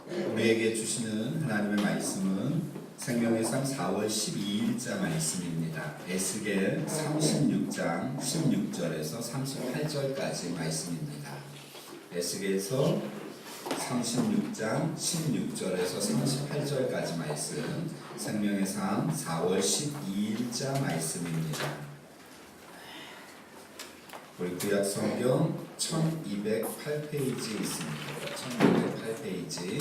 우리에게 주시는 하나님의 말씀은 생명의 상 4월 12일자 말씀입니다. 에스겔 36장 16절에서 38절까지 말씀입니다. 에스겔서 36장 16절에서 38절까지 말씀, 생명의 상 4월 12일자 말씀입니다. 우리 구약 성경 1208페이지 있습니다. 1208페이지.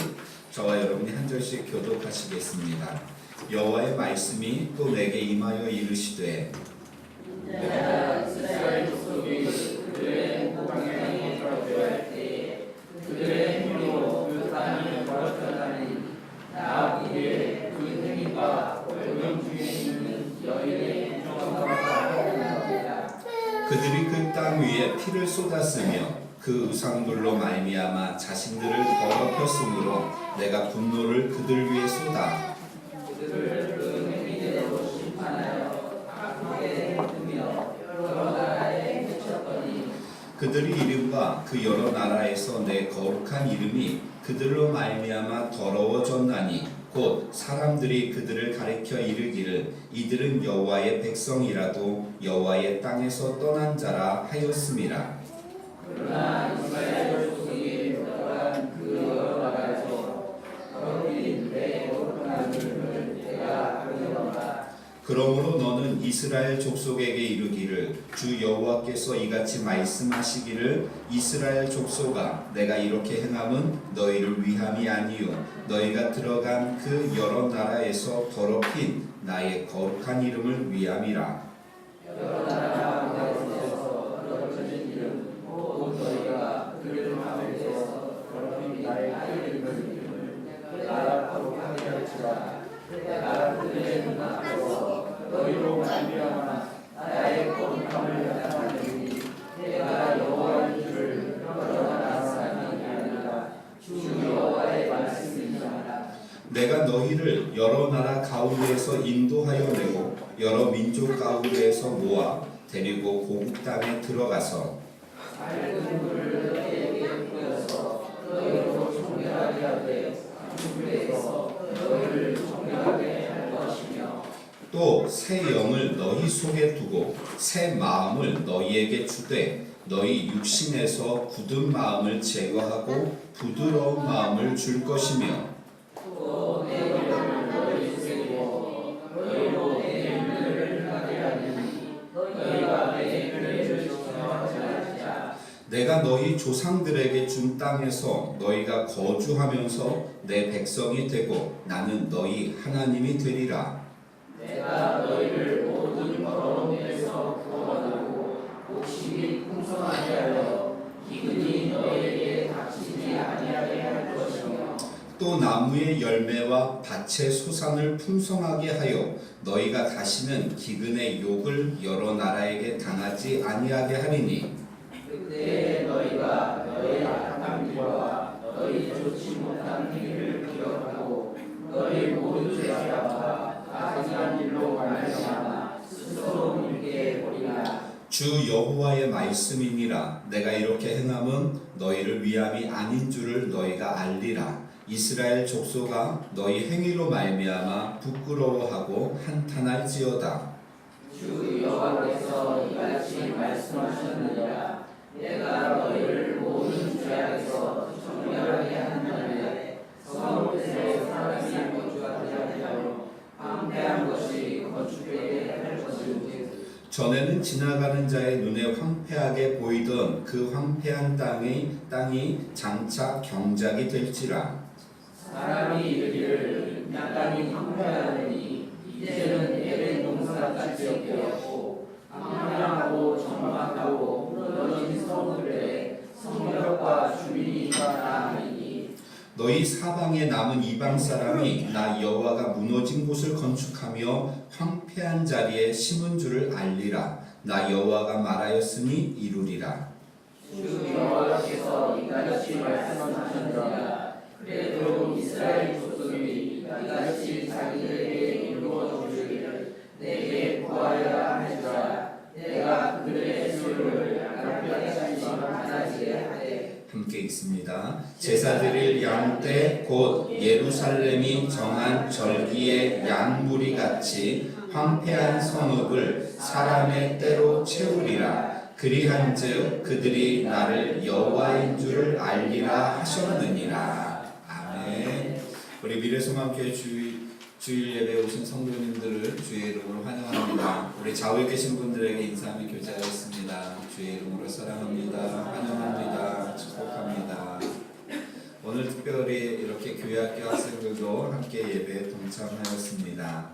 저와 여러분이 한 절씩 교독하시겠습니다. 여호와의 말씀이 또 내게 임하여 이르시되 내가 이스라엘 족속이 그들의 모방에 거절할 때에 그들의 행위로 그 땅을 더럽혀다니 나 위에 그 행위가 월경 중에 있는 여인의 부정과 같으리라. 그들이 그 땅 위에 피를 쏟았으며 그 우상들로 말미암아 자신들을 더럽혔으므로 내가 분노를 그들 위에 쏟아 그들을 그 행위대로 심판하여 악하게 했으며 여러 나라에 해쳤더니 그들이 이름과 그 여러 나라에서 내 거룩한 이름이 그들로 말미암아 더러워졌나니 곧 사람들이 그들을 가리켜 이르기를 이들은 여호와의 백성이라도 여호와의 땅에서 떠난 자라 하였음이라. 그러나 이스라엘 족속이 들어간 그 여러 나라에서 더럽힌 내 거룩한 이름을 내가 알리노라. 그러므로 너는 이스라엘 족속에게 이르기를 주 여호와께서 이같이 말씀하시기를 이스라엘 족속아 내가 이렇게 행함은 너희를 위함이 아니요 너희가 들어간 그 여러 나라에서 더럽힌 나의 거룩한 이름을 위함이라. 여러 나라 가운데서 더럽혀진 이름 곧 너희가 그들 가운데서 더럽힌 나의 이름을 내가 거룩하게 할지라. 내가 그들의 눈앞에서 너희로 말미암아 나의 거룩함을 나타내니 내가 여호와인 줄을 너희가 사람이 아니라 주 여호와의 말씀이니라. 내가 너희를 여러 나라 가운데에서 인도하여 내고 여러 민족 가운데에서 모아 데리고 고국 땅에 들어가서 맑은 물을 너희에게 뿌려서 너희로 청결하게 하되 물에서 너희를 청결하게 할 것이며 또 새 영을 너희 속에 두고 새 마음을 너희에게 주되 너희 육신에서 굳은 마음을 제거하고 부드러운 마음을 줄 것이며 또 내 영을 너희 속에 두어 너희로 내 윤회를 행하게 하리니 너희가 내 윤회를 지켜하지 말지라. 내가 너희 조상들에게 준 땅에서 너희가 거주하면서 내 백성이 되고 나는 너희 하나님이 되리라. 내가 너희를 모든 더러움에서 구원하고 복식이 풍성하게 하여 기근이 너희에게 닥치지 아니하게 할 것이며 또 나무의 열매와 밭의 소산을 풍성하게 하여 너희가 다시는 기근의 욕을 여러 나라에게 당하지 아니하게 하리니 그때 너희가 너희 악한 일과 너희 좋지 못한 행위를 기억하고 너희 모든 죄악과 악한 일로 말미암아 스스로 물게 버리라. 주 여호와의 말씀이니라. 내가 이렇게 행함은 너희를 위함이 아닌 줄을 너희가 알리라. 이스라엘 족속아 너희 행위로 말미암아 부끄러워하고 한탄할지어다. 주 여호와께서 이같이 말씀하셨느니라. 내가 너희를 모든 죄악에서 정결하게 하는 날에 성읍에서 사람이 거주하지 아니하여 황폐한 것이 건축되게 할 것인지. 전에는 지나가는 자의 눈에 황폐하게 보이던 그 황폐한 땅이 장차 경작이 될지라. 사람이 이르기를 이 땅이 황폐하더니 이제는 에덴 동산같이 되었고 황량하고 정막하고 무너진 성들에 성벽과 주민이 있나하니 너희 사방에 남은 이방 사람이 나 여호와가 무너진 곳을 건축하며 황폐한 자리에 심은 줄을 알리라. 나 여호와가 말하였으니 이루리라. 주 여호와께서 이같이 말씀하셨느니라. 그래도 이스라엘 족속이 이같이 자기들에게 이루어 주기를 내게 구하여야 할지라. 내가 그들의 수를 가볍게 하지 하나지게 하되 함께 읽습니다. 제사들이 다스릴 양떼 곧 예루살렘이 정한 절기의 양무리 같이 황폐한 성읍을 사람의 때로 채우리라. 그리한즉 그들이 나를 여호와인 줄을 알리라 하셨느니라. 아멘. 우리 미래소망교회 주일 예배에 오신 성도님들을 주의 이름으로 환영합니다. 우리 좌우에 계신 분들에게 인사하며 교제하겠습니다. 주의 이름으로 사랑합니다. 환영합니다. 축복합니다. 오늘 특별히 이렇게 교회학교 학생들도 함께 예배에 동참하였습니다.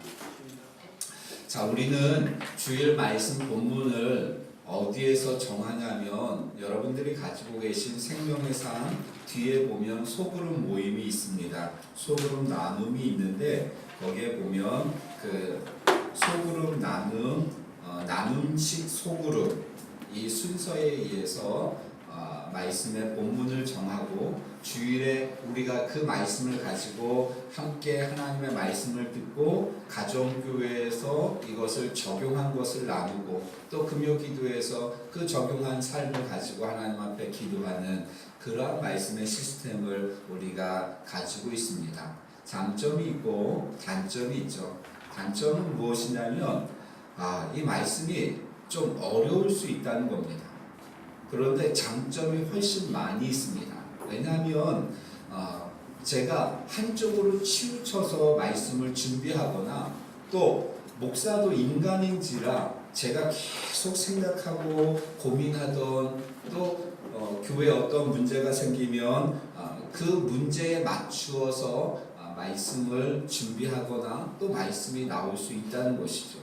자, 우리는 주일 말씀 본문을 어디에서 정하냐면 여러분들이 가지고 계신 생명의 상 뒤에 보면 소그룹 모임이 있습니다. 소그룹 나눔이 있는데 거기에 보면 그 소그룹 나눔식 소그룹 이 순서에 의해서 말씀의 본문을 정하고 주일에 우리가 그 말씀을 가지고 함께 하나님의 말씀을 듣고 가정교회에서 이것을 적용한 것을 나누고 또 금요기도에서 그 적용한 삶을 가지고 하나님 앞에 기도하는 그러한 말씀의 시스템을 우리가 가지고 있습니다. 장점이 있고 단점이 있죠. 단점은 무엇이냐면 이 말씀이 좀 어려울 수 있다는 겁니다. 그런데 장점이 훨씬 많이 있습니다. 왜냐하면 제가 한쪽으로 치우쳐서 말씀을 준비하거나 또 목사도 인간인지라 제가 계속 생각하고 고민하던 또 교회에 어떤 문제가 생기면 그 문제에 맞추어서 말씀을 준비하거나 또 말씀이 나올 수 있다는 것이죠.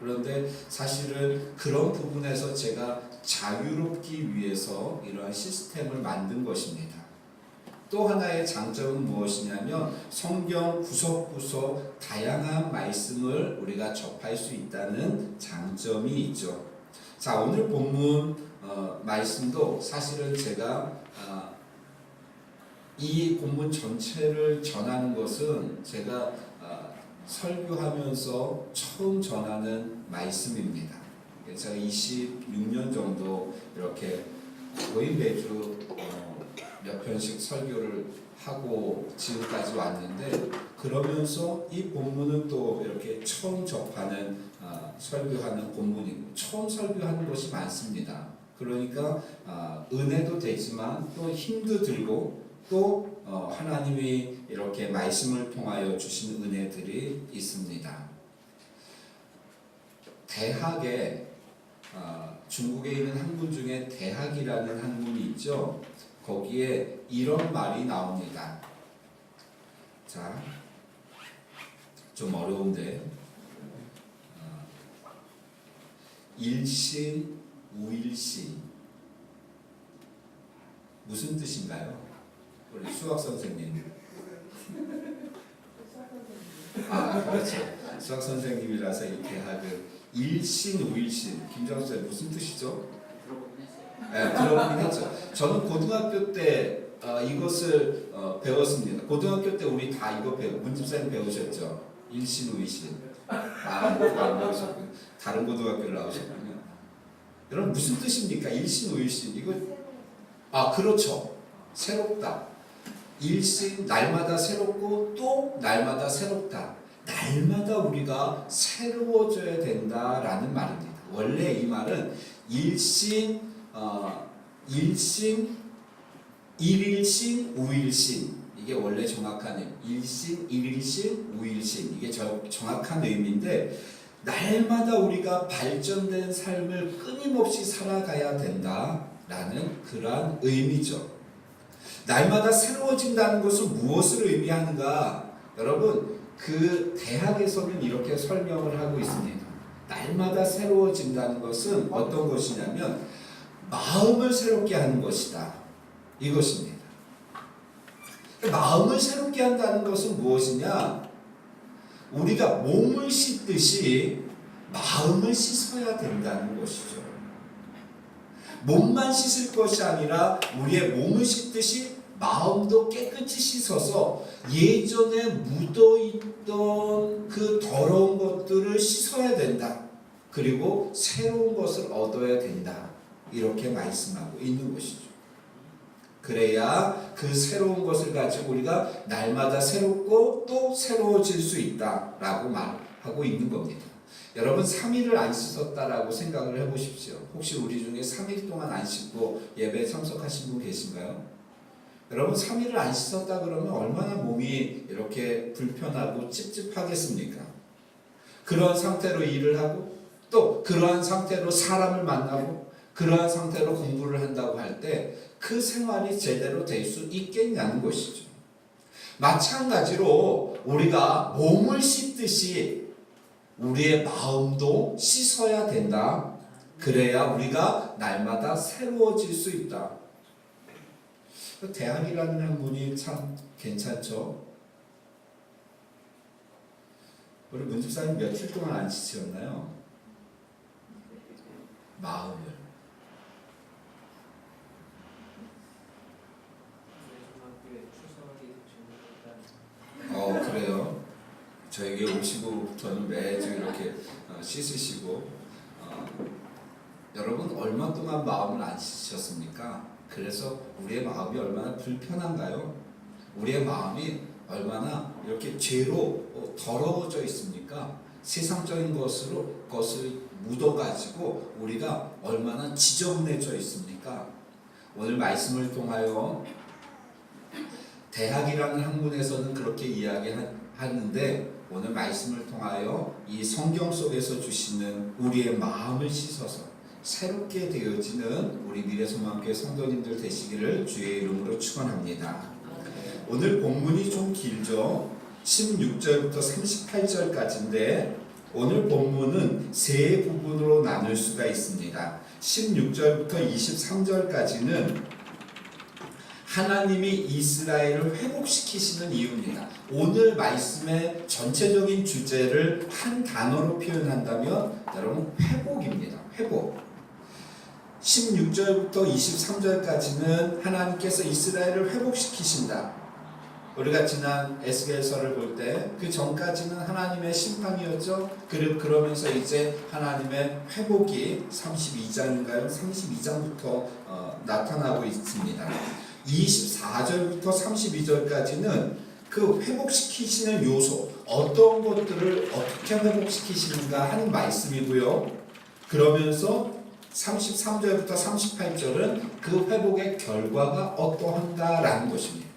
그런데 사실은 그런 부분에서 제가 자유롭기 위해서 이러한 시스템을 만든 것입니다. 또 하나의 장점은 무엇이냐면 성경 구석구석 다양한 말씀을 우리가 접할 수 있다는 장점이 있죠. 자, 오늘 본문 말씀도 사실은 제가 이 본문 전체를 전하는 것은 제가 설교하면서 처음 전하는 말씀입니다. 제가 26년 정도 이렇게 거의 매주 몇 편씩 설교를 하고 지금까지 왔는데 그러면서 이 본문은 또 이렇게 처음 접하는 설교하는 본문이고 처음 설교하는 것이 많습니다. 그러니까 은혜도 되지만 또 힘도 들고 또 하나님이 이렇게 말씀을 통하여 주신 은혜들이 있습니다. 대학에 중국에 있는 학문 중에 대학이라는 학문이 있죠. 거기에 이런 말이 나옵니다. 자, 좀 어려운데 일신 우일신 무슨 뜻인가요? 우리 수학 선생님. 그렇죠. 수학 선생님이라서 이 대학은 일신 우일신. 김정수 쌤 무슨 뜻이죠? 네, 들어보긴 했죠. 저는 고등학교 때 이것을 배웠습니다. 고등학교 때 우리 다 이거 문집사님 배우셨죠? 일신 우일신. 안 배우셨군요. 다른 고등학교를 나오셨군요. 여러분 무슨 뜻입니까? 일신 우일신. 이거 그렇죠. 새롭다. 일신 날마다 새롭고 또 날마다 새롭다. 날마다 우리가 새로워져야 된다라는 말입니다. 원래 이 말은 일신, 일일신, 우일신 이게 원래 정확한 일신, 일일신, 우일신 이게 정확한 의미인데 날마다 우리가 발전된 삶을 끊임없이 살아가야 된다라는 그러한 의미죠. 날마다 새로워진다는 것은 무엇을 의미하는가? 여러분 그 대학에서는 이렇게 설명을 하고 있습니다. 날마다 새로워진다는 것은 어떤 것이냐면 마음을 새롭게 하는 것이다. 이것입니다. 마음을 새롭게 한다는 것은 무엇이냐? 우리가 몸을 씻듯이 마음을 씻어야 된다는 것이죠. 몸만 씻을 것이 아니라 우리의 몸을 씻듯이 마음도 깨끗이 씻어서 예전에 묻어있던 그 더러운 것들을 씻어야 된다. 그리고 새로운 것을 얻어야 된다. 이렇게 말씀하고 있는 것이죠. 그래야 그 새로운 것을 가지고 우리가 날마다 새롭고 또 새로워질 수 있다라고 말하고 있는 겁니다. 여러분 3일을 안 씻었다라고 생각을 해보십시오. 혹시 우리 중에 3일 동안 안 씻고 예배에 참석하신 분 계신가요? 여러분 3일을 안 씻었다 그러면 얼마나 몸이 이렇게 불편하고 찝찝하겠습니까? 그런 상태로 일을 하고 또 그러한 상태로 사람을 만나고 그러한 상태로 공부를 한다고 할 때 그 생활이 제대로 될 수 있겠냐는 것이죠. 마찬가지로 우리가 몸을 씻듯이 우리의 마음도 씻어야 된다. 그래야 우리가 날마다 새로워질 수 있다. 대학이라는 학문이 참 괜찮죠. 우리 문집사님 며칠 동안 안 씻으셨나요? 마음을. 그래요. 저에게 오시고부터는 매주 이렇게 씻으시고 여러분 얼마 동안 마음을 안 씻으셨습니까? 그래서 우리의 마음이 얼마나 불편한가요? 우리의 마음이 얼마나 이렇게 죄로 더러워져 있습니까? 세상적인 것을 묻어가지고 우리가 얼마나 지저분해져 있습니까? 오늘 말씀을 통하여 대학이라는 학문에서는 그렇게 이야기하는데 오늘 말씀을 통하여 이 성경 속에서 주시는 우리의 마음을 씻어서 새롭게 되어지는 우리 미래소망교회 성도님들 되시기를 주의 이름으로 축원합니다. 오늘 본문이 좀 길죠. 16절부터 38절까지인데 오늘 본문은 세 부분으로 나눌 수가 있습니다. 16절부터 23절까지는 하나님이 이스라엘을 회복시키시는 이유입니다. 오늘 말씀의 전체적인 주제를 한 단어로 표현한다면 여러분 회복입니다. 회복. 16절부터 23절까지는 하나님께서 이스라엘을 회복시키신다. 우리가 지난 에스겔서를 볼 때 그 전까지는 하나님의 심판이었죠. 그러면서 이제 하나님의 회복이 32장인가요? 32장부터 나타나고 있습니다. 24절부터 32절까지는 그 회복시키시는 요소, 어떤 것들을 어떻게 회복시키시는가 하는 말씀이고요. 그러면서 33절부터 38절은 그 회복의 결과가 어떠한가라는 것입니다.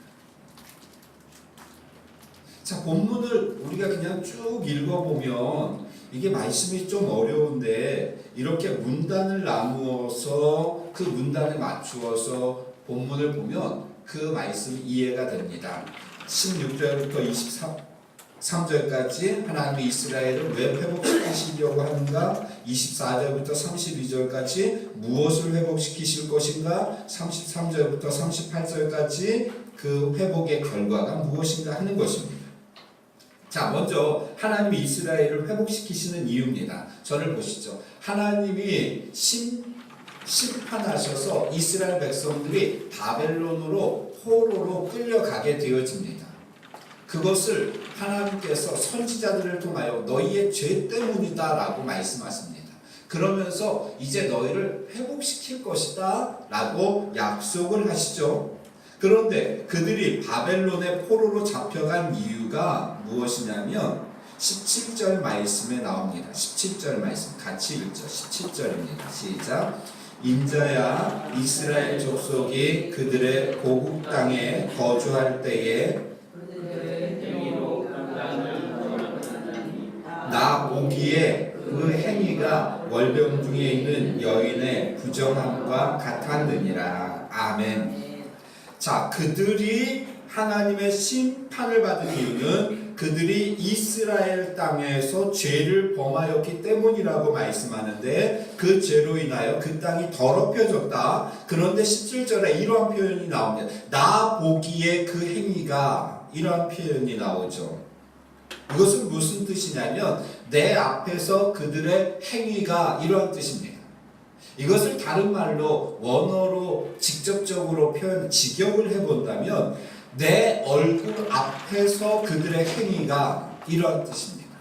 자, 본문을 우리가 그냥 쭉 읽어보면 이게 말씀이 좀 어려운데 이렇게 문단을 나누어서 그 문단에 맞추어서 본문을 보면 그 말씀이 이해가 됩니다. 16절부터 23절까지 하나님이 이스라엘을 왜 회복시키시려고 하는가? 24절부터 32절까지 무엇을 회복시키실 것인가? 33절부터 38절까지 그 회복의 결과가 무엇인가 하는 것입니다. 자, 먼저 하나님이 이스라엘을 회복시키시는 이유입니다. 저를 보시죠. 하나님이 심판하셔서 이스라엘 백성들이 바벨론으로 포로로 끌려가게 되어집니다. 그것을 하나님께서 선지자들을 통하여 너희의 죄 때문이다 라고 말씀하십니다. 그러면서 이제 너희를 회복시킬 것이다 라고 약속을 하시죠. 그런데 그들이 바벨론의 포로로 잡혀간 이유가 무엇이냐면 17절 말씀에 나옵니다. 17절 말씀 같이 읽죠. 17절입니다. 시작. 인자야 이스라엘 족속이 그들의 고국 땅에 거주할 때에 나 보기에 그 행위가 월병 중에 있는 여인의 부정함과 같았느니라. 아멘. 자, 그들이 하나님의 심판을 받은 이유는 그들이 이스라엘 땅에서 죄를 범하였기 때문이라고 말씀하는데 그 죄로 인하여 그 땅이 더럽혀졌다. 그런데 17절에 이러한 표현이 나옵니다. 나 보기에 그 행위가 이러한 표현이 나오죠. 이것은 무슨 뜻이냐면 내 앞에서 그들의 행위가 이러한 뜻입니다. 이것을 다른 말로 원어로 직접적으로 표현 직역을 해본다면 내 얼굴 앞에서 그들의 행위가 이러한 뜻입니다.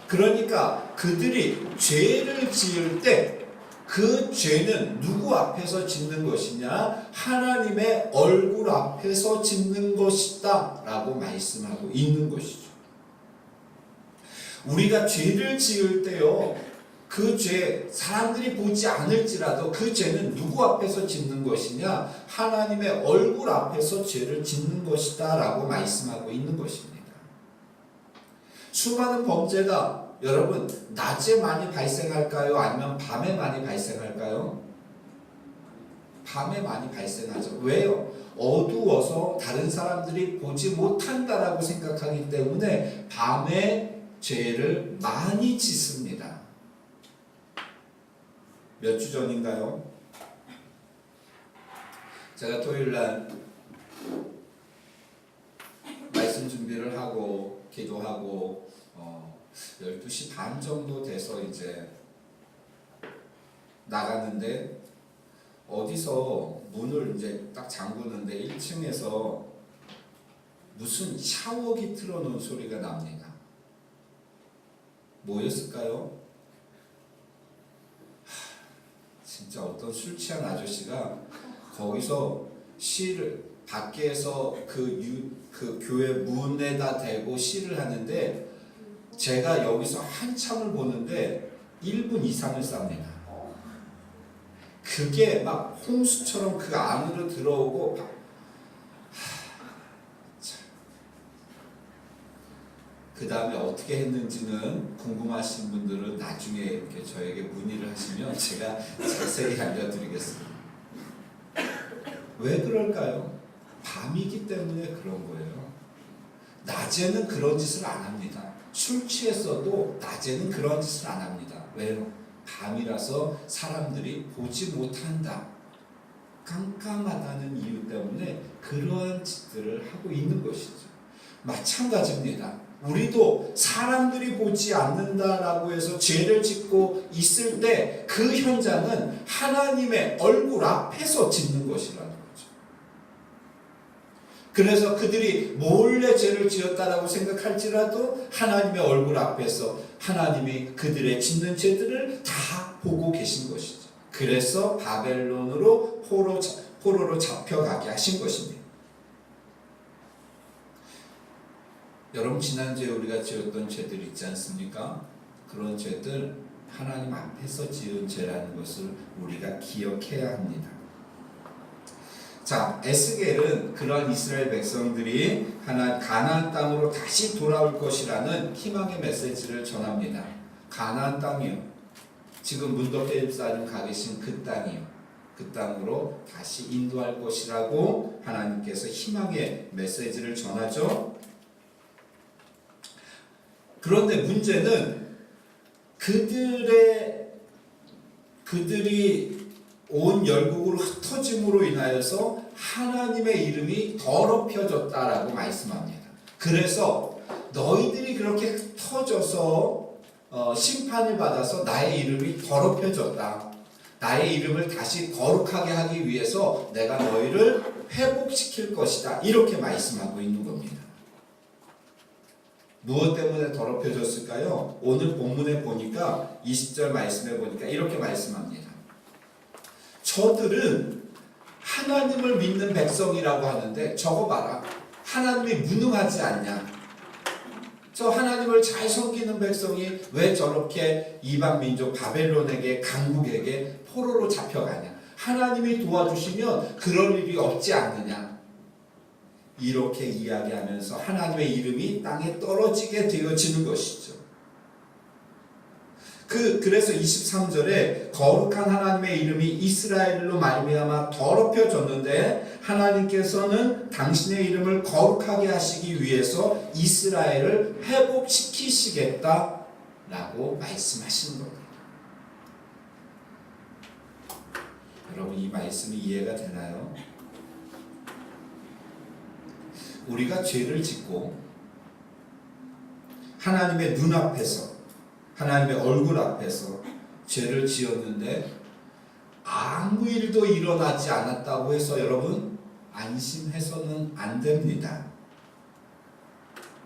그러니까 그들이 죄를 지을 때 그 죄는 누구 앞에서 짓는 것이냐? 하나님의 얼굴 앞에서 짓는 것이다 라고 말씀하고 있는 것이죠. 우리가 죄를 지을 때요, 그 죄 사람들이 보지 않을지라도 그 죄는 누구 앞에서 짓는 것이냐? 하나님의 얼굴 앞에서 죄를 짓는 것이다 라고 말씀하고 있는 것입니다. 수많은 범죄가 여러분 낮에 많이 발생할까요? 아니면 밤에 많이 발생할까요? 밤에 많이 발생하죠. 왜요? 어두워서 다른 사람들이 보지 못한다라고 생각하기 때문에 밤에 죄를 많이 짓습니다. 몇 주 전인가요? 제가 토요일날 말씀 준비를 하고 기도하고 12시 반 정도 돼서 이제 나갔는데 어디서 문을 이제 딱 잠그는데 1층에서 무슨 샤워기 틀어놓은 소리가 납니다. 뭐였을까요? 진짜 어떤 술 취한 아저씨가 거기서 시를 밖에서 그 교회 문에다 대고 시를 하는데 제가 여기서 한참을 보는데 1분 이상을 쌉니다. 그게 막 홍수처럼 그 안으로 들어오고 그 다음에 어떻게 했는지는 궁금하신 분들은 나중에 이렇게 저에게 문의를 하시면 제가 자세히 알려드리겠습니다. 왜 그럴까요? 밤이기 때문에 그런 거예요. 낮에는 그런 짓을 안 합니다. 술 취했어도 낮에는 그런 짓을 안 합니다. 왜요? 밤이라서 사람들이 보지 못한다. 깜깜하다는 이유 때문에 그러한 짓들을 하고 있는 것이죠. 마찬가지입니다. 우리도 사람들이 보지 않는다라고 해서 죄를 짓고 있을 때 그 현장은 하나님의 얼굴 앞에서 짓는 것이라는 거죠. 그래서 그들이 몰래 죄를 지었다라고 생각할지라도 하나님의 얼굴 앞에서 하나님이 그들의 짓는 죄들을 다 보고 계신 것이죠. 그래서 바벨론으로 포로로 잡혀가게 하신 것입니다. 여러분 지난주에 우리가 지었던 죄들 있지 않습니까? 그런 죄들 하나님 앞에서 지은 죄라는 것을 우리가 기억해야 합니다. 자, 에스겔은 그러한 이스라엘 백성들이 가나안 땅으로 다시 돌아올 것이라는 희망의 메시지를 전합니다. 가나안 땅이요. 지금 문덕회입사님 가 계신 그 땅이요. 그 땅으로 다시 인도할 것이라고 하나님께서 희망의 메시지를 전하죠. 그런데 문제는 그들이 온 열국으로 흩어짐으로 인하여서 하나님의 이름이 더럽혀졌다라고 말씀합니다. 그래서 너희들이 그렇게 흩어져서 심판을 받아서 나의 이름이 더럽혀졌다. 나의 이름을 다시 거룩하게 하기 위해서 내가 너희를 회복시킬 것이다. 이렇게 말씀하고 있는 겁니다. 무엇 때문에 더럽혀졌을까요? 오늘 본문에 보니까 20절 말씀에 보니까 이렇게 말씀합니다. 저들은 하나님을 믿는 백성이라고 하는데 저거 봐라. 하나님이 무능하지 않냐? 저 하나님을 잘 섬기는 백성이 왜 저렇게 이방 민족 바벨론에게 강국에게 포로로 잡혀가냐? 하나님이 도와주시면 그럴 일이 없지 않느냐? 이렇게 이야기하면서 하나님의 이름이 땅에 떨어지게 되어지는 것이죠. 그래서 23절에 거룩한 하나님의 이름이 이스라엘로 말미암아 더럽혀졌는데 하나님께서는 당신의 이름을 거룩하게 하시기 위해서 이스라엘을 회복시키시겠다라고 말씀하시는 겁니다. 여러분 이 말씀이 이해가 되나요? 우리가 죄를 짓고 하나님의 눈앞에서 하나님의 얼굴 앞에서 죄를 지었는데 아무 일도 일어나지 않았다고 해서 여러분 안심해서는 안 됩니다.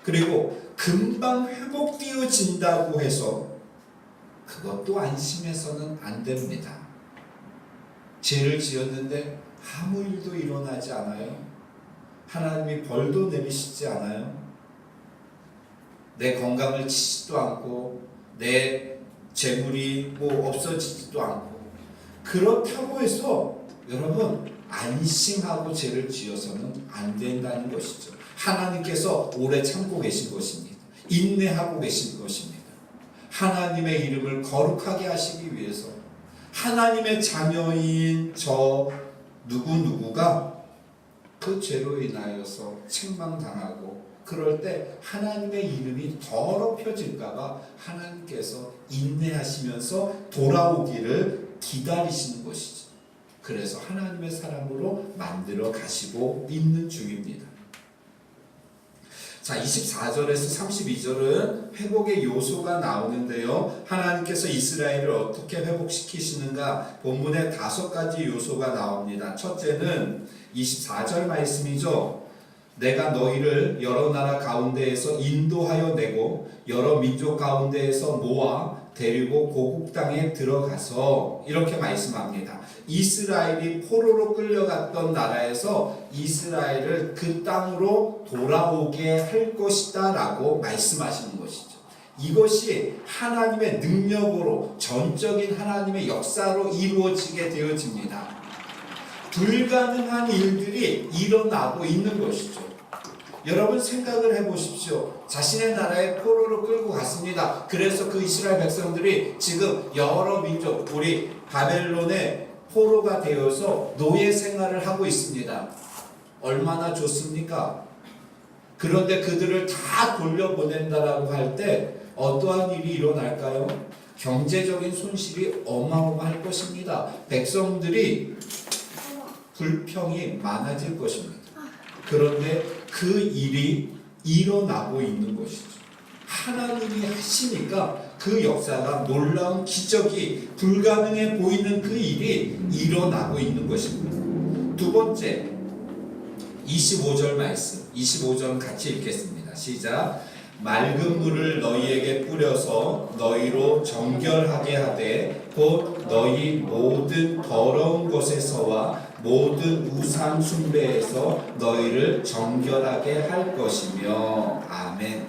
그리고 금방 회복되어진다고 해서 그것도 안심해서는 안 됩니다. 죄를 지었는데 아무 일도 일어나지 않아요. 하나님이 벌도 내리시지 않아요. 내 건강을 치지도 않고 내 재물이 뭐 없어지지도 않고, 그렇다고 해서 여러분 안심하고 죄를 지어서는 안 된다는 것이죠. 하나님께서 오래 참고 계신 것입니다. 인내하고 계신 것입니다. 하나님의 이름을 거룩하게 하시기 위해서 하나님의 자녀인 저 누구누구가 그 죄로 인하여서 책망당하고 그럴 때 하나님의 이름이 더럽혀질까봐 하나님께서 인내하시면서 돌아오기를 기다리시는 것이죠. 그래서 하나님의 사람으로 만들어 가시고 있는 중입니다. 자, 24절에서 32절은 회복의 요소가 나오는데요. 하나님께서 이스라엘을 어떻게 회복시키시는가? 본문에 5가지 요소가 나옵니다. 첫째는 24절 말씀이죠. 내가 너희를 여러 나라 가운데에서 인도하여 내고 여러 민족 가운데에서 모아 데리고 고국 땅에 들어가서, 이렇게 말씀합니다. 이스라엘이 포로로 끌려갔던 나라에서 이스라엘을 그 땅으로 돌아오게 할 것이다 라고 말씀하시는 것이죠. 이것이 하나님의 능력으로, 전적인 하나님의 역사로 이루어지게 되어집니다. 불가능한 일들이 일어나고 있는 것이죠. 여러분 생각을 해보십시오. 자신의 나라에 포로로 끌고 갔습니다. 그래서 그 이스라엘 백성들이 지금 여러 민족, 우리 바벨론의 포로가 되어서 노예 생활을 하고 있습니다. 얼마나 좋습니까? 그런데 그들을 다 돌려보낸다라고 할 때 어떠한 일이 일어날까요? 경제적인 손실이 어마어마할 것입니다. 백성들이 불평이 많아질 것입니다. 그런데 그 일이 일어나고 있는 것이죠. 하나님이 하시니까 그 역사가, 놀라운 기적이, 불가능해 보이는 그 일이 일어나고 있는 것입니다. 두 번째, 25절 말씀, 25절 같이 읽겠습니다. 시작. 맑은 물을 너희에게 뿌려서 너희로 정결하게 하되 곧 너희 모든 더러운 것에서와 모든 우상 숭배에서 너희를 정결하게 할 것이며. 아멘.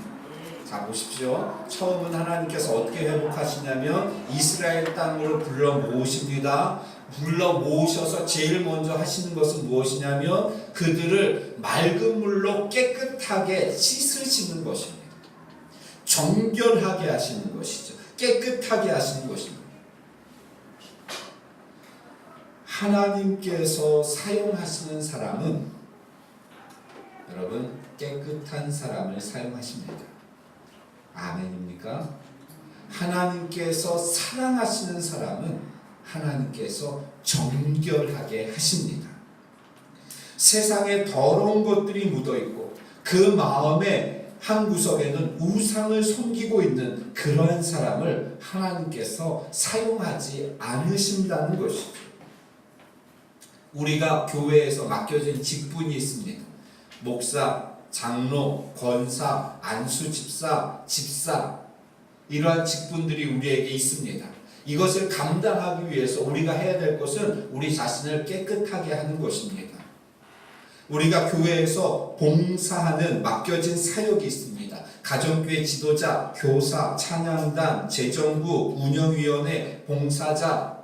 자, 보십시오. 처음은 하나님께서 어떻게 회복하시냐면 이스라엘 땅으로 불러 모으십니다. 불러 모으셔서 제일 먼저 하시는 것은 무엇이냐면 그들을 맑은 물로 깨끗하게 씻으시는 것입니다. 정결하게 하시는 것이죠. 깨끗하게 하시는 것입니다. 하나님께서 사용하시는 사람은, 여러분, 깨끗한 사람을 사용하십니다. 아멘입니까? 하나님께서 사랑하시는 사람은 하나님께서 정결하게 하십니다. 세상에 더러운 것들이 묻어있고 그 마음에 한 구석에는 우상을 섬기고 있는 그러한 사람을 하나님께서 사용하지 않으신다는 것이죠. 우리가 교회에서 맡겨진 직분이 있습니다. 목사, 장로, 권사, 안수집사, 집사, 이러한 직분들이 우리에게 있습니다. 이것을 감당하기 위해서 우리가 해야 될 것은 우리 자신을 깨끗하게 하는 것입니다. 우리가 교회에서 봉사하는 맡겨진 사역이 있습니다. 가정교회 지도자, 교사, 찬양단, 재정부, 운영위원회, 봉사자.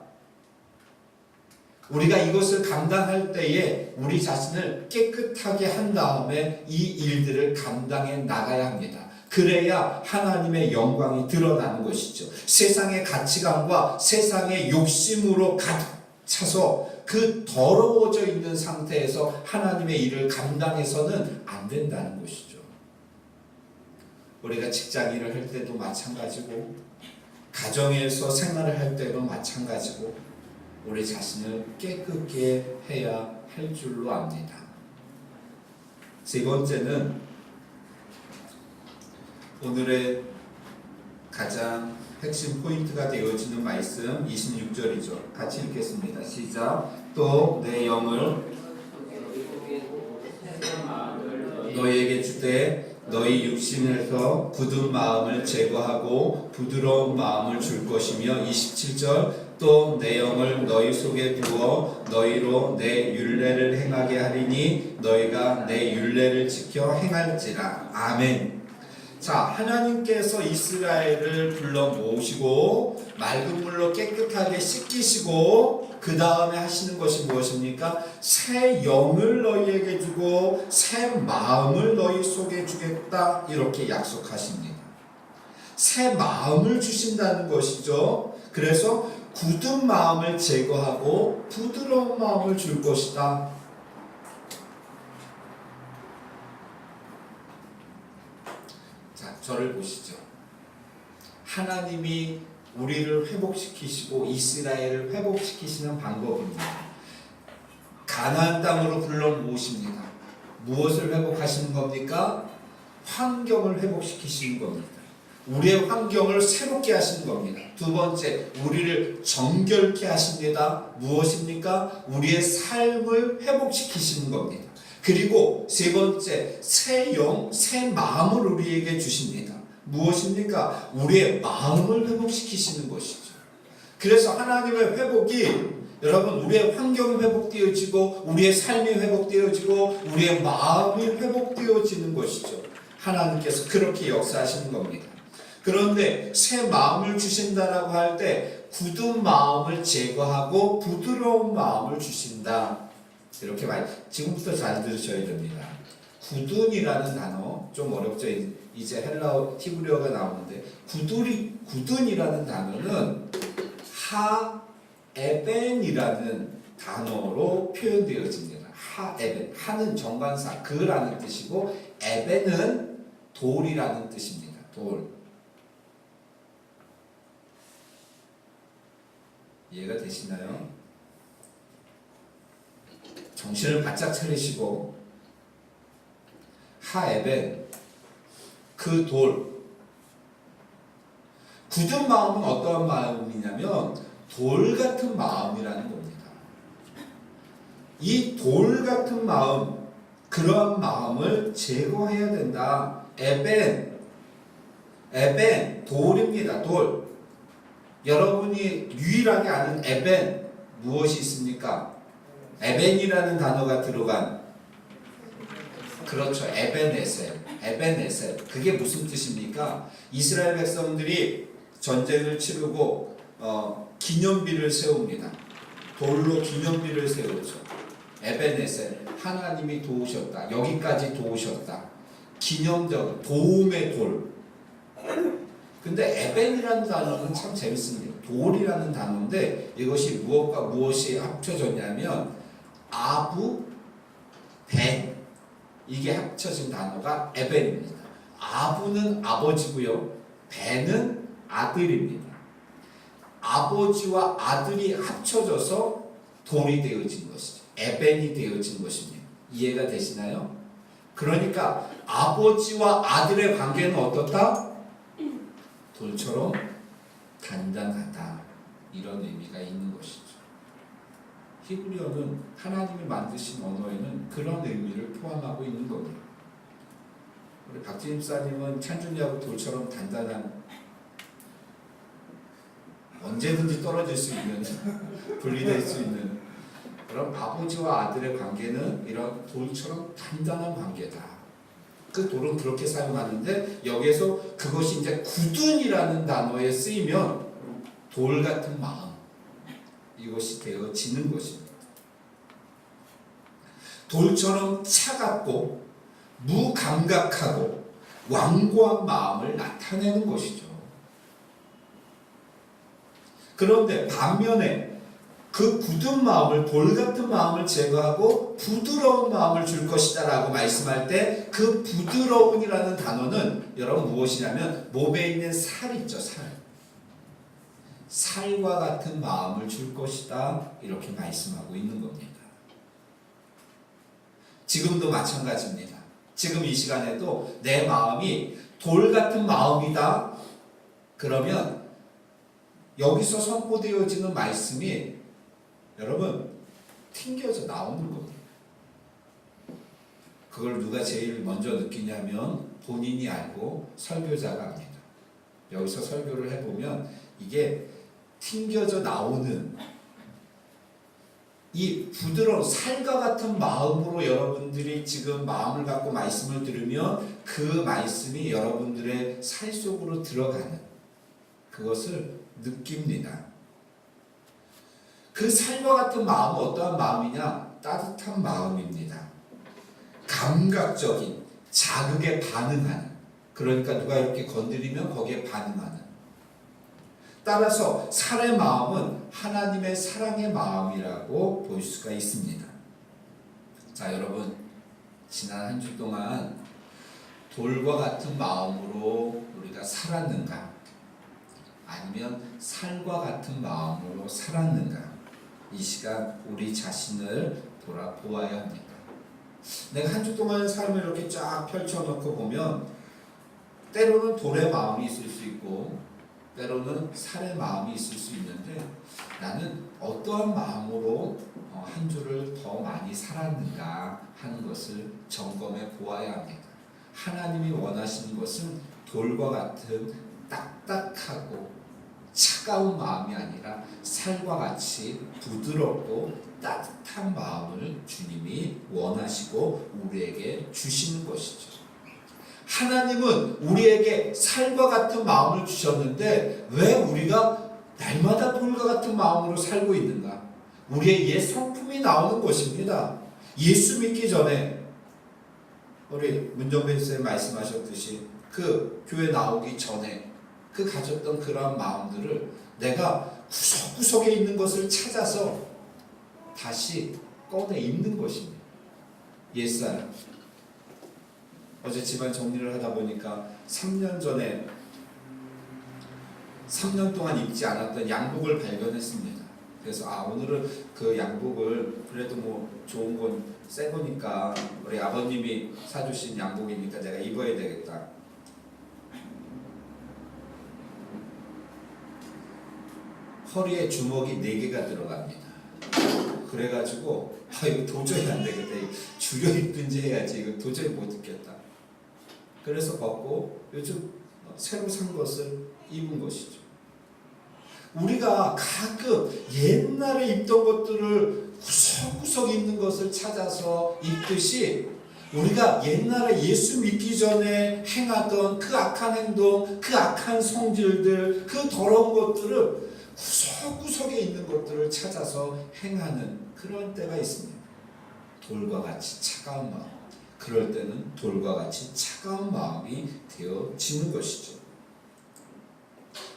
우리가 이것을 감당할 때에 우리 자신을 깨끗하게 한 다음에 이 일들을 감당해 나가야 합니다. 그래야 하나님의 영광이 드러나는 것이죠. 세상의 가치관과 세상의 욕심으로 가득 차서 그 더러워져 있는 상태에서 하나님의 일을 감당해서는 안 된다는 것이죠. 우리가 직장 일을 할 때도 마찬가지고 가정에서 생활을 할 때도 마찬가지고 우리 자신을 깨끗게 해야 할 줄로 압니다. 세 번째는 오늘의 가장 핵심 포인트가 되어지는 말씀 26절이죠. 같이 읽겠습니다. 시작. 또 내 영을 너희에게 주되 너희 육신에서 굳은 마음을 제거하고 부드러운 마음을 줄 것이며. 27절. 또 내 영을 너희 속에 두어 너희로 내 율례를 행하게 하리니 너희가 내 율례를 지켜 행할지라. 아멘. 자, 하나님께서 이스라엘을 불러 모으시고 맑은 물로 깨끗하게 씻기시고 그 다음에 하시는 것이 무엇입니까? 새 영을 너희에게 주고 새 마음을 너희 속에 주겠다, 이렇게 약속하십니다. 새 마음을 주신다는 것이죠. 그래서 굳은 마음을 제거하고 부드러운 마음을 줄 것이다. 자, 저를 보시죠. 하나님이 우리를 회복시키시고 이스라엘을 회복시키시는 방법입니다. 가나안 땅으로 불러 모으십니다. 무엇을 회복하시는 겁니까? 환경을 회복시키시는 겁니다. 우리의 환경을 새롭게 하시는 겁니다. 두 번째, 우리를 정결케 하십니다. 무엇입니까? 우리의 삶을 회복시키시는 겁니다. 그리고 세 번째, 새 영, 새 마음을 우리에게 주십니다. 무엇입니까? 우리의 마음을 회복시키시는 것이죠. 그래서 하나님의 회복이, 여러분, 우리의 환경이 회복되어지고 우리의 삶이 회복되어지고 우리의 마음이 회복되어지는 것이죠. 하나님께서 그렇게 역사하시는 겁니다. 그런데 새 마음을 주신다라고 할 때 굳은 마음을 제거하고 부드러운 마음을 주신다, 이렇게 지금부터 잘 들으셔야 됩니다. 굳은이라는 단어 좀 어렵죠. 이제 헬라어 히브리어가 나오는데 굳은이라는 단어는 하에벤이라는 단어로 표현되어집니다. 하에벤, 하는 정관사 그라는 뜻이고 에벤은 돌이라는 뜻입니다. 돌. 이해가 되시나요? 정신을 바짝 차리시고, 하에벤, 그 돌. 굳은 마음은 어떠한 마음이냐면 돌 같은 마음이라는 겁니다. 이 돌 같은 마음, 그러한 마음을 제거해야 된다. 에벤, 돌입니다. 돌. 여러분이 유일하게 아는 에벤, 무엇이 있습니까? 에벤이라는 단어가 들어간, 그렇죠, 에벤에셀. 그게 무슨 뜻입니까? 이스라엘 백성들이 전쟁을 치르고 기념비를 세웁니다. 돌로 기념비를 세우죠. 에벤에셀, 하나님이 도우셨다, 여기까지 도우셨다, 기념적 도움의 돌. 근데 에벤이라는 단어는 참 재밌습니다. 돌이라는 단어인데 이것이 무엇과 무엇이 합쳐졌냐면 아부, 벤, 이게 합쳐진 단어가 에벤입니다. 아부는 아버지고요, 벤은 아들입니다. 아버지와 아들이 합쳐져서 돌이 되어진 것이죠. 에벤이 되어진 것입니다. 이해가 되시나요? 그러니까 아버지와 아들의 관계는 어떻다? 돌처럼 단단하다, 이런 의미가 있는 것이죠. 히브리어는 하나님이 만드신 언어에는 그런 의미를 포함하고 있는 겁니다. 우리 박진임 사님은 찬준이하고 돌처럼 단단한, 언제든지 떨어질 수 있는, 분리될 수 있는 그런 아버지와 아들의 관계는 이런 돌처럼 단단한 관계다. 그 돌은 그렇게 사용하는데 여기에서 그것이 이제 굳은이라는 단어에 쓰이면 돌 같은 마음, 이것이 되어지는 것입니다. 돌처럼 차갑고 무감각하고 완고한 마음을 나타내는 것이죠. 그런데 반면에 그 굳은 마음을, 돌 같은 마음을 제거하고 부드러운 마음을 줄 것이다 라고 말씀할 때 그 부드러운이라는 단어는 여러분 무엇이냐면 몸에 있는 살 있죠, 살과 같은 마음을 줄 것이다, 이렇게 말씀하고 있는 겁니다. 지금도 마찬가지입니다. 지금 이 시간에도 내 마음이 돌 같은 마음이다 그러면 여기서 선포되어지는 말씀이 여러분 튕겨져 나오는 겁니다. 그걸 누가 제일 먼저 느끼냐면 본인이 알고 설교자가 압니다. 여기서 설교를 해보면 이게 튕겨져 나오는 이 부드러운 살과 같은 마음으로 여러분들이 지금 마음을 갖고 말씀을 들으면 그 말씀이 여러분들의 살 속으로 들어가는 그것을 느낍니다. 그 살과 같은 마음은 어떠한 마음이냐? 따뜻한 마음입니다. 감각적인 자극에 반응하는, 그러니까 누가 이렇게 건드리면 거기에 반응하는. 따라서 살의 마음은 하나님의 사랑의 마음이라고 볼 수가 있습니다. 자, 여러분, 지난 한 주 동안 돌과 같은 마음으로 우리가 살았는가? 아니면 살과 같은 마음으로 살았는가? 이 시간 우리 자신을 돌아보아야 합니다. 내가 한 주 동안 삶을 이렇게 쫙 펼쳐놓고 보면 때로는 돌의 마음이 있을 수 있고 때로는 살의 마음이 있을 수 있는데 나는 어떠한 마음으로 한 주를 더 많이 살았는가 하는 것을 점검해 보아야 합니다. 하나님이 원하시는 것은 돌과 같은 딱딱하고 차가운 마음이 아니라 살과 같이 부드럽고 따뜻한 마음을 주님이 원하시고 우리에게 주시는 것이죠. 하나님은 우리에게 살과 같은 마음을 주셨는데 왜 우리가 날마다 돌과 같은 마음으로 살고 있는가? 우리의 옛 성품이 나오는 것입니다. 예수 믿기 전에 우리 문정배 선생님 말씀하셨듯이 그 교회 나오기 전에 그 가졌던 그러한 마음들을 내가 구석구석에 있는 것을 찾아서 다시 꺼내 입는 것입니다. 옛사람. 어제 집안 정리를 하다 보니까 3년 전에 3년 동안 입지 않았던 양복을 발견했습니다. 그래서 오늘은 그 양복을 그래도 뭐 좋은 건 새 거니까 우리 아버님이 사주신 양복이니까 내가 입어야 되겠다. 허리에 주먹이 4개가 들어갑니다. 그래가지고 이거 도저히 안 되겠다. 줄여 입든지 해야지. 이거 도저히 못 입겠다. 그래서 벗고 요즘 새로 산 것을 입은 것이죠. 우리가 가끔 옛날에 입던 것들을 구석구석 입는 것을 찾아서 입듯이 우리가 옛날에 예수 믿기 전에 행하던 그 악한 행동, 그 악한 성질들, 그 더러운 것들을 구석구석에 있는 것들을 찾아서 행하는 그런 때가 있습니다. 돌과 같이 차가운 마음. 그럴 때는 돌과 같이 차가운 마음이 되어지는 것이죠.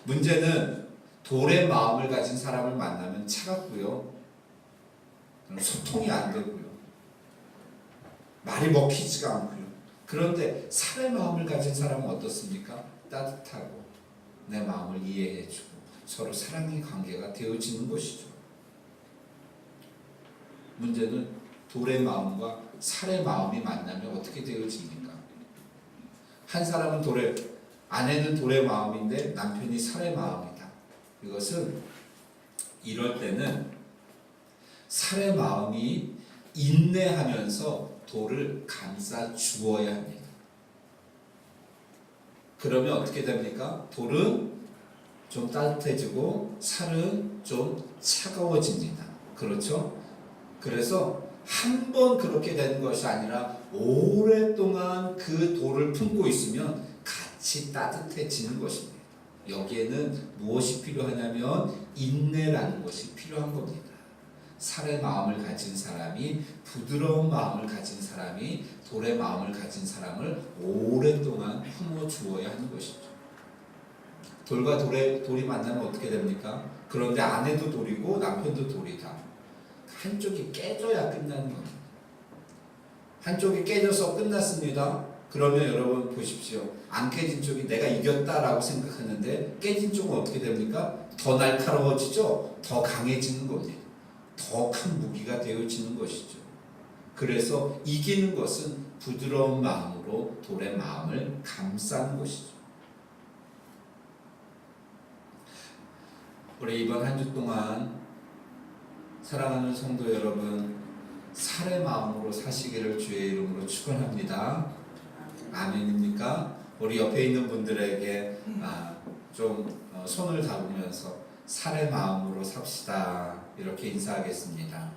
문제는 돌의 마음을 가진 사람을 만나면 차갑고요. 소통이 안 되고요. 말이 먹히지가 않고요. 그런데 살의 마음을 가진 사람은 어떻습니까? 따뜻하고 내 마음을 이해해주고 서로 사랑의 관계가 되어지는 것이죠. 문제는 돌의 마음과 살의 마음이 만나면 어떻게 되어집니까? 한 사람은 아내는 돌의 마음인데 남편이 살의 마음이다. 이것은 이럴 때는 살의 마음이 인내하면서 돌을 감싸 주어야 합니다. 그러면 어떻게 됩니까? 돌은 좀 따뜻해지고 살은 좀 차가워집니다. 그렇죠? 그래서 한 번 그렇게 되는 것이 아니라 오랫동안 그 돌을 품고 있으면 같이 따뜻해지는 것입니다. 여기에는 무엇이 필요하냐면 인내라는 것이 필요한 겁니다. 살의 마음을 가진 사람이, 부드러운 마음을 가진 사람이 돌의 마음을 가진 사람을 오랫동안 품어 주어야 하는 것이죠. 돌과 돌이 만나면 어떻게 됩니까? 그런데 아내도 돌이고 남편도 돌이다. 한쪽이 깨져야 끝나는 겁니다. 한쪽이 깨져서 끝났습니다. 그러면 여러분 보십시오. 안 깨진 쪽이 내가 이겼다라고 생각하는데 깨진 쪽은 어떻게 됩니까? 더 날카로워지죠? 더 강해지는 겁니다. 더 큰 무기가 되어지는 것이죠. 그래서 이기는 것은 부드러운 마음으로 돌의 마음을 감싸는 것이죠. 우리 이번 한 주 동안 사랑하는 성도 여러분, 살의 마음으로 사시기를 주의 이름으로 축원합니다. 아멘입니까? 우리 옆에 있는 분들에게 좀 손을 잡으면서 살의 마음으로 삽시다. 이렇게 인사하겠습니다.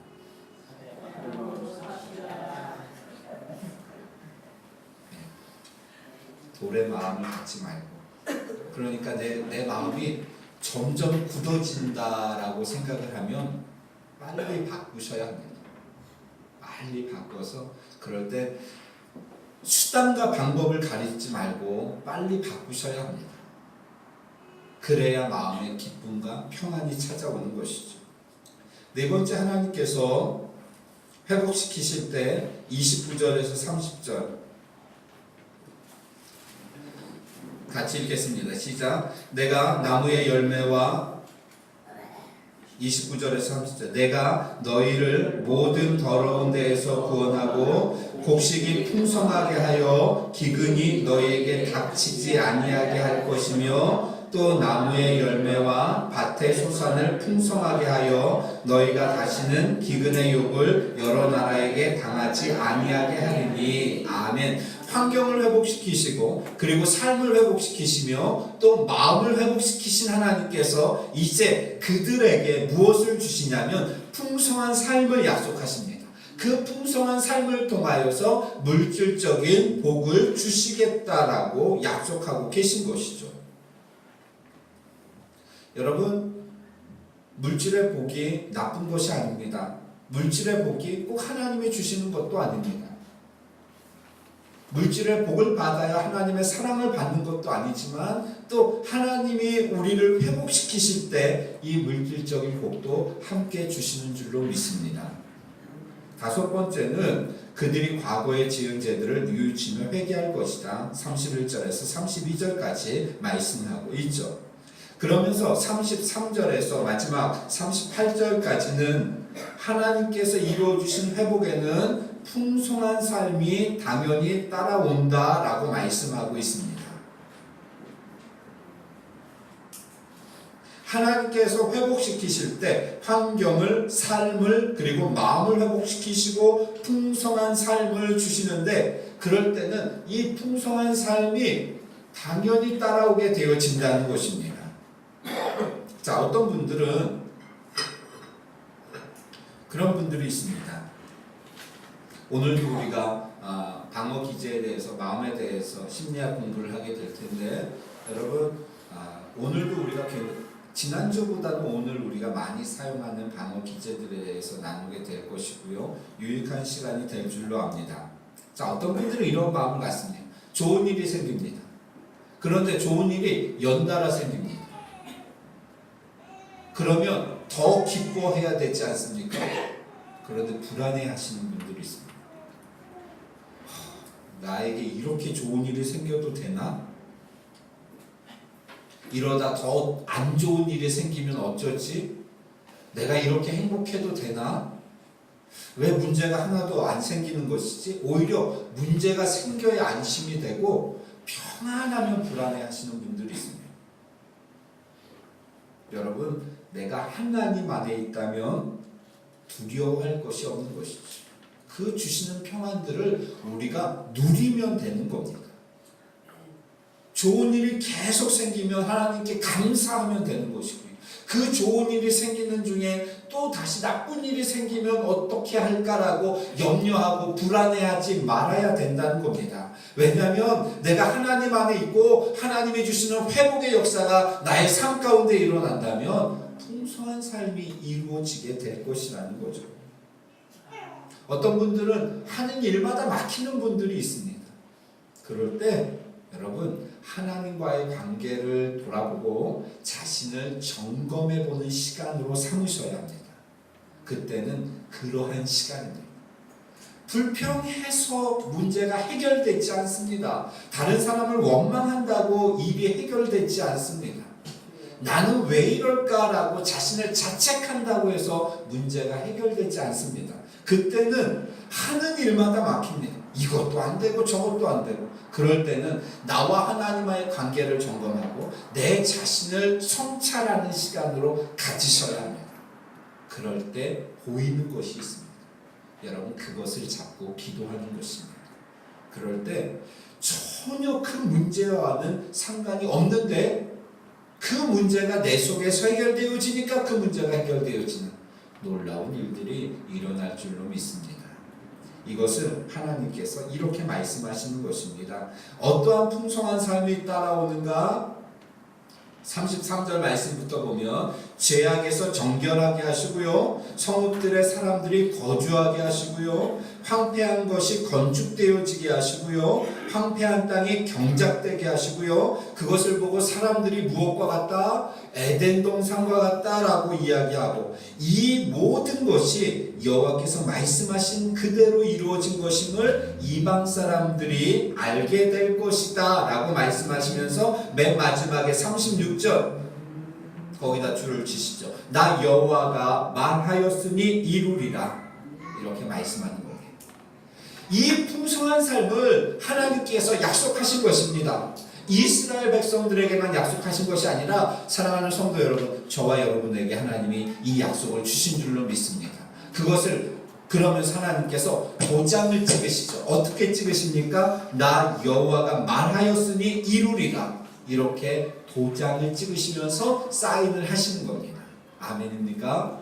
돌의 마음을 갖지 말고, 그러니까 내 마음이 점점 굳어진다라고 생각을 하면 빨리 바꾸셔야 합니다. 빨리 바꿔서, 그럴 때 수단과 방법을 가리지 말고 빨리 바꾸셔야 합니다. 그래야 마음의 기쁨과 평안이 찾아오는 것이죠. 네 번째, 하나님께서 회복시키실 때 29절에서 30절 같이 읽겠습니다. 시작. 내가 나무의 열매와 29절에서 30절 내가 너희를 모든 더러운 데에서 구원하고 곡식이 풍성하게 하여 기근이 너희에게 닥치지 아니하게 할 것이며 또 나무의 열매와 밭의 소산을 풍성하게 하여 너희가 다시는 기근의 욕을 여러 나라에게 당하지 아니하게 하리니. 아멘. 환경을 회복시키시고 그리고 삶을 회복시키시며 또 마음을 회복시키신 하나님께서 이제 그들에게 무엇을 주시냐면 풍성한 삶을 약속하십니다. 그 풍성한 삶을 통하여서 물질적인 복을 주시겠다라고 약속하고 계신 것이죠. 여러분, 물질의 복이 나쁜 것이 아닙니다. 물질의 복이 꼭 하나님이 주시는 것도 아닙니다. 물질의 복을 받아야 하나님의 사랑을 받는 것도 아니지만 또 하나님이 우리를 회복시키실 때 이 물질적인 복도 함께 주시는 줄로 믿습니다. 다섯 번째는 그들이 과거에 지은 죄들을 뉘우치며 회개할 것이다. 31절에서 32절까지 말씀하고 있죠. 그러면서 33절에서 마지막 38절까지는 하나님께서 이루어주신 회복에는 풍성한 삶이 당연히 따라온다라고 말씀하고 있습니다. 하나님께서 회복시키실 때 환경을, 삶을, 그리고 마음을 회복시키시고 풍성한 삶을 주시는데 그럴 때는 이 풍성한 삶이 당연히 따라오게 되어진다는 것입니다. 자, 어떤 분들은 그런 분들이 있습니다. 오늘도 우리가 방어 기제에 대해서, 마음에 대해서 심리학 공부를 하게 될 텐데 여러분, 오늘도 우리가 지난주보다는 오늘 우리가 많이 사용하는 방어 기제들에 대해서 나누게 될 것이고요. 유익한 시간이 될 줄로 압니다. 자, 어떤 분들은 이런 마음을 갖습니다. 좋은 일이 생깁니다. 그런데 좋은 일이 연달아 생깁니다. 그러면 더 기뻐해야 되지 않습니까? 그런데 불안해 하시는 분들이 있습니다. 나에게 이렇게 좋은 일이 생겨도 되나? 이러다 더 안 좋은 일이 생기면 어쩌지? 내가 이렇게 행복해도 되나? 왜 문제가 하나도 안 생기는 것이지? 오히려 문제가 생겨야 안심이 되고 평안하면 불안해 하시는 분들이 있습니다. 여러분, 내가 하나님 안에 있다면 두려워할 것이 없는 것이죠. 그 주시는 평안들을 우리가 누리면 되는 겁니다. 좋은 일이 계속 생기면 하나님께 감사하면 되는 것이고요. 그 좋은 일이 생기는 중에 또 다시 나쁜 일이 생기면 어떻게 할까라고 염려하고 불안해하지 말아야 된다는 겁니다. 왜냐하면 내가 하나님 안에 있고 하나님이 주시는 회복의 역사가 나의 삶 가운데 일어난다면 풍성한 삶이 이루어지게 될 것이라는 거죠. 어떤 분들은 하는 일마다 막히는 분들이 있습니다. 그럴 때 여러분, 하나님과의 관계를 돌아보고 자신을 점검해보는 시간으로 삼으셔야 합니다. 그때는 그러한 시간입니다. 불평해서 문제가 해결되지 않습니다. 다른 사람을 원망한다고 일이 해결되지 않습니다. 나는 왜 이럴까라고 자신을 자책한다고 해서 문제가 해결되지 않습니다. 그때는 하는 일마다 막힙니다. 이것도 안 되고 저것도 안 되고. 그럴 때는 나와 하나님과의 관계를 점검하고 내 자신을 성찰하는 시간으로 가지셔야 합니다. 그럴 때 보이는 것이 있습니다. 여러분, 그것을 잡고 기도하는 것입니다. 그럴 때 전혀 그 문제와는 상관이 없는데 그 문제가 내 속에서 해결되어지니까 그 문제가 해결되어지는 놀라운 일들이 일어날 줄로 믿습니다. 이것은 하나님께서 이렇게 말씀하시는 것입니다. 어떠한 풍성한 삶이 따라오는가? 33절 말씀부터 보면 죄악에서 정결하게 하시고요, 성읍들의 사람들이 거주하게 하시고요, 황폐한 것이 건축되어지게 하시고요, 황폐한 땅이 경작되게 하시고요, 그것을 보고 사람들이 무엇과 같다? 에덴 동산과 같다라고 이야기하고, 이 모든 것이 여호와께서 말씀하신 그대로 이루어진 것임을 이방 사람들이 알게 될 것이다 라고 말씀하시면서 맨 마지막에 36절 거기다 줄을 치시죠. 나 여호와가 말하였으니 이루리라, 이렇게 말씀하는 거예요. 이 풍성한 삶을 하나님께서 약속하신 것입니다. 이스라엘 백성들에게만 약속하신 것이 아니라 사랑하는 성도 여러분, 저와 여러분에게 하나님이 이 약속을 주신 줄로 믿습니다. 그것을 그러면서 하나님께서 도장을 찍으시죠. 어떻게 찍으십니까? 나 여호와가 말하였으니 이루리라, 이렇게 도장을 찍으시면서 사인을 하시는 겁니다. 아멘입니까?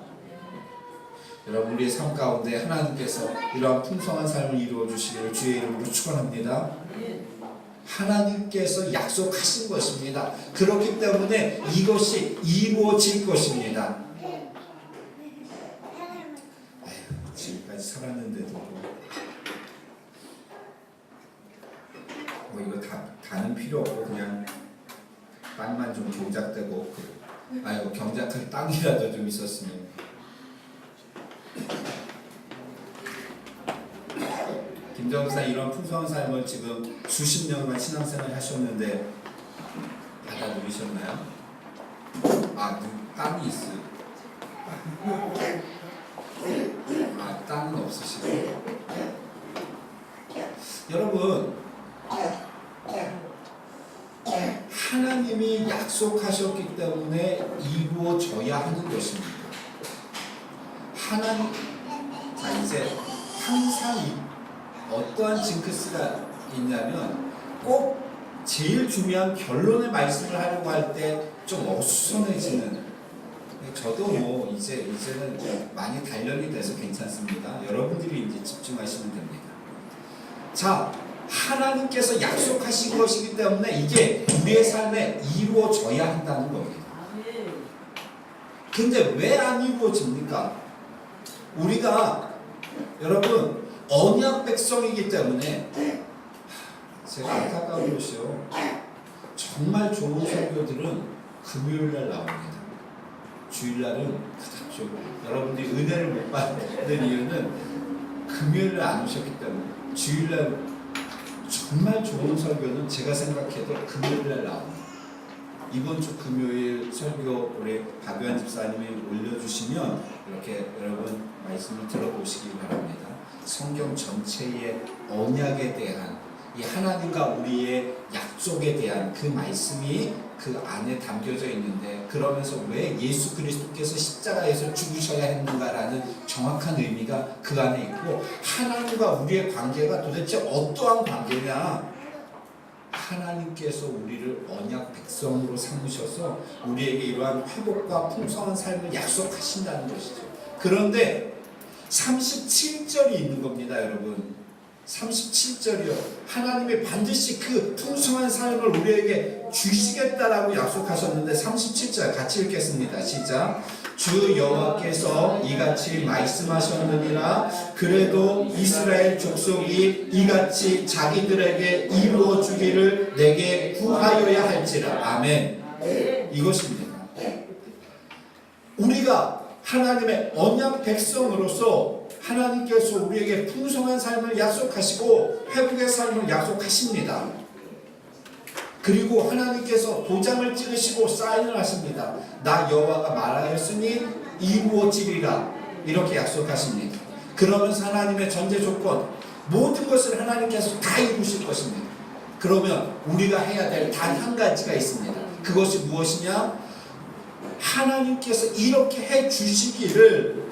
여러분, 우리의 삶 가운데 하나님께서 이러한 풍성한 삶을 이루어 주시기를 주의 이름으로 축원합니다. 하나님께서 약속하신 것입니다. 그렇기 때문에 이것이 이루어질 것입니다. 지금까지 살았는데도 이거 다는 필요 없고 그냥 땅만 좀 경작되고 경작할 땅이라도 좀 있었으면. 김정사 이런 풍성한 삶을 지금 수십 년간 신앙생활 하셨는데 받아 누리셨나요? 땅이 있어요. 땅은 없으시고. 여러분, 하나님이 약속하셨기 때문에 이루어져야 하는 것입니다. 자, 이제 항상 어떠한 징크스가 있냐면 꼭 제일 중요한 결론의 말씀을 하려고 할 때 좀 어수선해지는. 저도 이제는 많이 단련이 돼서 괜찮습니다. 여러분들이 이제 집중하시면 됩니다. 자, 하나님께서 약속하신 것이기 때문에 이게 우리의 삶에 이루어져야 한다는 겁니다. 근데 왜 안 이루어집니까? 우리가 여러분 언약 백성이기 때문에, 제가 안타까운 것이요, 정말 좋은 설교들은 금요일날 나옵니다. 주일날은 그닥 좀, 여러분들이 은혜를 못 받는 이유는 금요일날 안 오셨기 때문에. 주일날 정말 좋은 설교는 제가 생각해도 금요일날 나옵니다. 이번 주 금요일 설교 우리 박유한 집사님이 올려주시면 이렇게 여러분 말씀을 들어보시기 바랍니다. 성경 전체의 언약에 대한, 이 하나님과 우리의 약속에 대한 그 말씀이 그 안에 담겨져 있는데, 그러면서 왜 예수 그리스도께서 십자가에서 죽으셔야 했는가라는 정확한 의미가 그 안에 있고, 하나님과 우리의 관계가 도대체 어떠한 관계냐, 하나님께서 우리를 언약 백성으로 삼으셔서 우리에게 이러한 회복과 풍성한 삶을 약속하신다는 것이죠. 그런데 37절이 있는 겁니다, 여러분. 37절이요. 하나님이 반드시 그 풍성한 삶을 우리에게 주시겠다라고 약속하셨는데, 37절 같이 읽겠습니다. 시작. 주 여호와께서 이같이 말씀하셨느니라. 그래도 이스라엘 족속이 이같이 자기들에게 이루어 주기를 내게 구하여야 할지라. 아멘. 이것입니다. 우리가 하나님의 언약 백성으로서 하나님께서 우리에게 풍성한 삶을 약속하시고 회복의 삶을 약속하십니다. 그리고 하나님께서 도장을 찍으시고 사인을 하십니다. 나 여호와가 말하였으니 이루어지리라, 이렇게 약속하십니다. 그러면서 하나님의 전제 조건, 모든 것을 하나님께서 다 이루실 것입니다. 그러면 우리가 해야 될 단 한 가지가 있습니다. 그것이 무엇이냐? 하나님께서 이렇게 해 주시기를,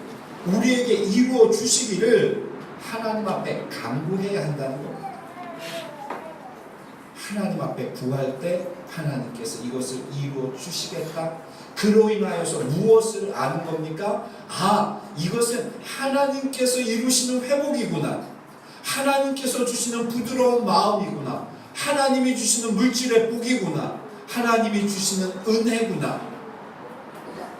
우리에게 이루어 주시기를 하나님 앞에 간구해야 한다는 겁니다. 하나님 앞에 구할 때 하나님께서 이것을 이루어 주시겠다. 그로 인하여서 무엇을 아는 겁니까? 아, 이것은 하나님께서 이루시는 회복이구나. 하나님께서 주시는 부드러운 마음이구나. 하나님이 주시는 물질의 복이구나. 하나님이 주시는 은혜구나.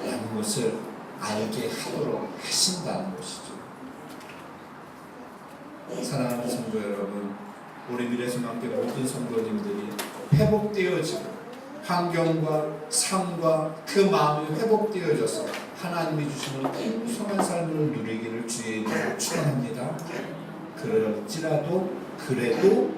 라는 것을 알게 하도록 하신다는 것이죠. 사랑하는 성도 여러분, 우리 미래소망교회 모든 성도님들이 회복되어지고 환경과 삶과 그 마음이 회복되어져서 하나님이 주시는 풍성한 삶을 누리기를 주의 이름으로 축원합니다. 그래도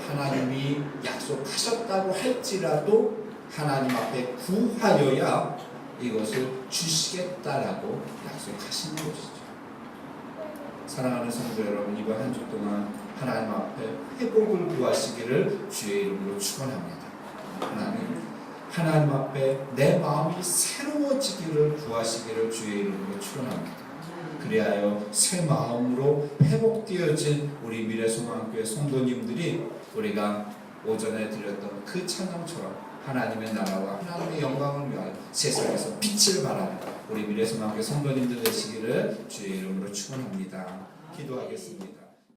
하나님이 약속하셨다고 할지라도 하나님 앞에 구하여야 이것을 주시겠다라고 약속하시는 것이죠. 사랑하는 성도 여러분, 이번 한 주 동안 하나님 앞에 회복을 구하시기를 주의 이름으로 축원합니다. 하나님 앞에 내 마음이 새로워지기를 구하시기를 주의 이름으로 축원합니다. 그리하여 새 마음으로 회복되어진 우리 미래소망교회 성도님들이 우리가 오전에 드렸던 그 찬양처럼 하나님의 나라와 하나님의 영광을 위하여 세상에서 빛을 발하는 우리 미래소망교회 성도님들 되시기를 주의 이름으로 축원합니다. 기도하겠습니다.